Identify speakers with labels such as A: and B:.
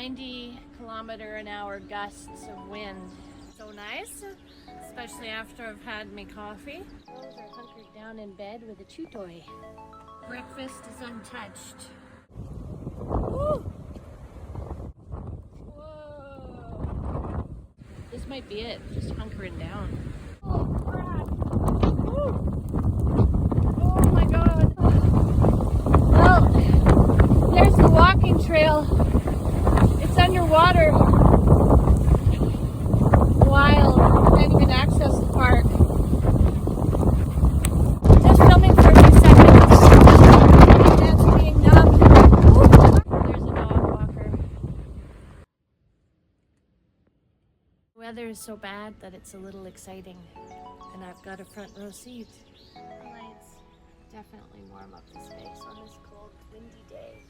A: 90-kilometer-an-hour gusts of wind. So nice, especially after I've had my coffee. Those are hunkered down in bed with a chew toy. Breakfast is untouched. Woo! Whoa! This might be it, just hunkering down. Oh crap! Woo! Oh my god! Well, there's the walking trail. It's underwater. Wild. Can't even access the park. Just filming for a few seconds. That's being numb. There's a dog walker. The weather is so bad that it's a little exciting. And I've got a front row seat. The lights definitely warm up the space on this cold, windy day.